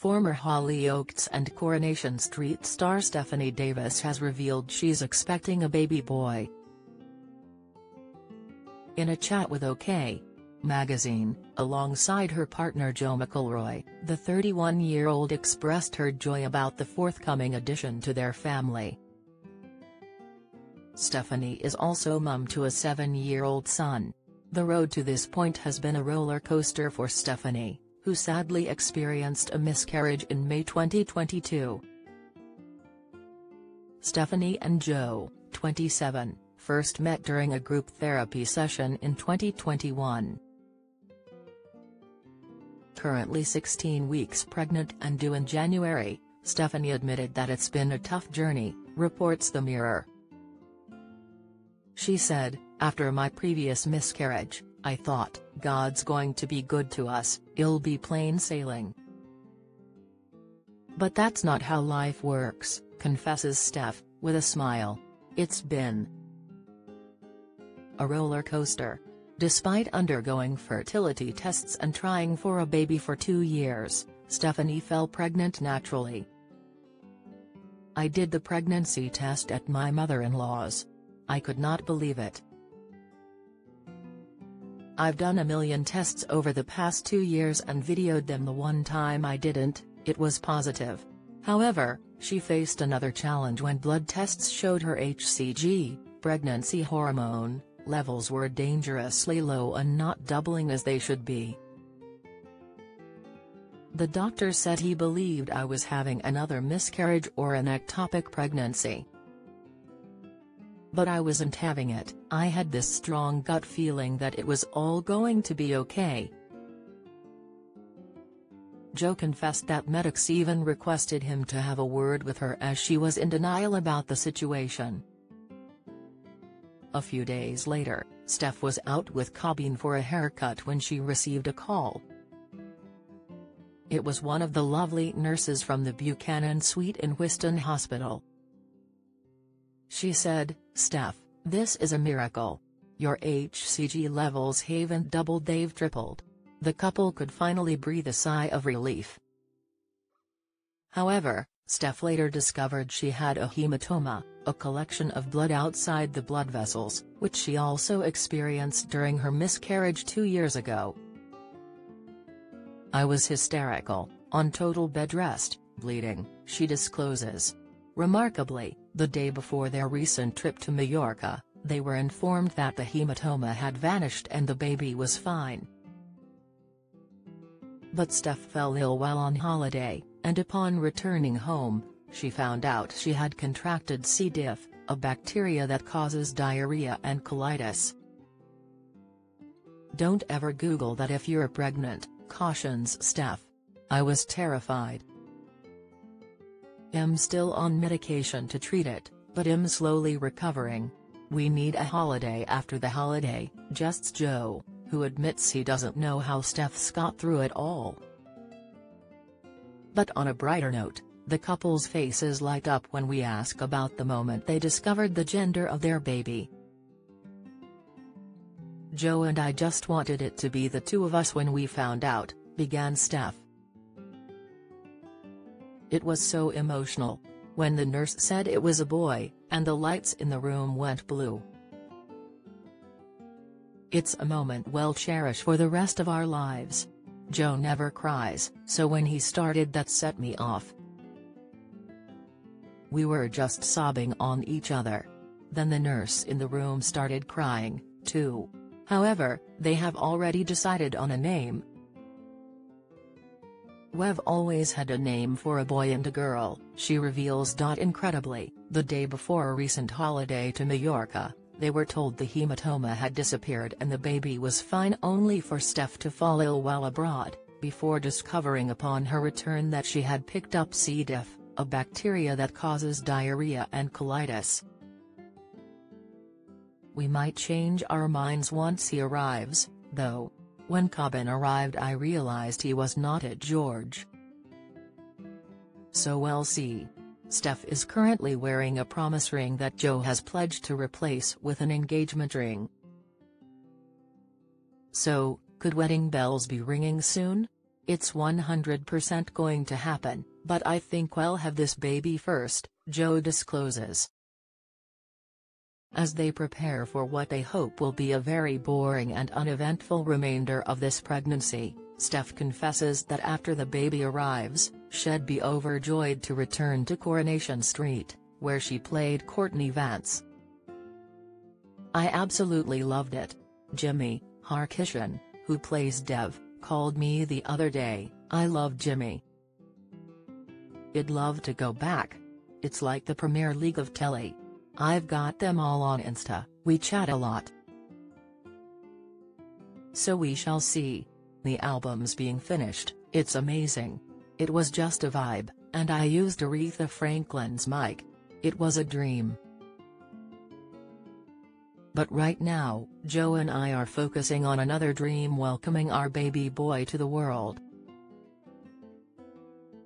Former Hollyoaks and Coronation Street star Stephanie Davis has revealed she's expecting a baby boy. In a chat with OK! Magazine, alongside her partner Joe McElroy, the 31-year-old expressed her joy about the forthcoming addition to their family. Stephanie is also mum to a 7-year-old son. The road to this point has been a roller coaster for Stephanie, who sadly experienced a miscarriage in May 2022. Stephanie and Joe, 27, first met during a group therapy session in 2021. Currently 16 weeks pregnant and due in January, Stephanie admitted that it's been a tough journey, reports The Mirror. She said, "After my previous miscarriage, I thought, God's going to be good to us, it'll be plain sailing. But that's not how life works," confesses Steph, with a smile. "It's been a roller coaster. Despite undergoing fertility tests and trying for a baby for 2 years, Stephanie fell pregnant naturally. I did the pregnancy test at my mother-in-law's. I could not believe it. I've done a million tests over the past 2 years and videoed them. The one time I didn't, it was positive." However, she faced another challenge when blood tests showed her HCG, pregnancy hormone, levels were dangerously low and not doubling as they should be. "The doctor said he believed I was having another miscarriage or an ectopic pregnancy. But I wasn't having it. I had this strong gut feeling that it was all going to be okay." Joe confessed that medics even requested him to have a word with her as she was in denial about the situation. A few days later, Steph was out with Cobbine for a haircut when she received a call. It was one of the lovely nurses from the Buchanan Suite in Whiston Hospital. She said, "Steph, this is a miracle. Your HCG levels haven't doubled, they've tripled." The couple could finally breathe a sigh of relief. However, Steph later discovered she had a hematoma, a collection of blood outside the blood vessels, which she also experienced during her miscarriage 2 years ago. "I was hysterical, on total bed rest, bleeding," she discloses. Remarkably, the day before their recent trip to Mallorca, they were informed that the hematoma had vanished and the baby was fine. But Steph fell ill while on holiday, and upon returning home, she found out she had contracted C. diff, a bacteria that causes diarrhea and colitis. "Don't ever Google that if you're pregnant," cautions Steph. "I was terrified. I'm still on medication to treat it, but I'm slowly recovering. We need a holiday after the holiday," justs Joe, who admits he doesn't know how Steph's got through it all. But on a brighter note, the couple's faces light up when we ask about the moment they discovered the gender of their baby. "Joe and I just wanted it to be the two of us when we found out," began Steph. "It was so emotional when the nurse said it was a boy, and the lights in the room went blue. It's a moment we'll cherish for the rest of our lives. Joe never cries, so when he started that set me off. We were just sobbing on each other. Then the nurse in the room started crying, too. However, they have already decided on a name. We've always had a name for a boy and a girl," she reveals. Incredibly, the day before a recent holiday to Mallorca, they were told the hematoma had disappeared and the baby was fine, only for Steph to fall ill while abroad, before discovering upon her return that she had picked up C. diff, a bacteria that causes diarrhea and colitis. "We might change our minds once he arrives, though. When Cobbin arrived I realized he was not at George. So we'll see." Steph is currently wearing a promise ring that Joe has pledged to replace with an engagement ring. So, could wedding bells be ringing soon? It's 100% going to happen, but I think we'll have this baby first, Joe discloses. As they prepare for what they hope will be a very boring and uneventful remainder of this pregnancy, Steph confesses that after the baby arrives, she'd be overjoyed to return to Coronation Street, where she played Courtney Vance. "I absolutely loved it. Jimmy Harkishan, who plays Dev, called me the other day. I love Jimmy. I'd love to go back. It's like the Premier League of telly. I've got them all on Insta, we chat a lot. So we shall see. The album's being finished, it's amazing. It was just a vibe, and I used Aretha Franklin's mic. It was a dream. But right now, Joe and I are focusing on another dream: welcoming our baby boy to the world."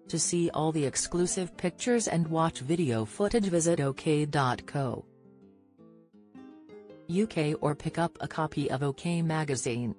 To see all the exclusive pictures and watch video footage, visit OK.co. UK or pick up a copy of OK Magazine.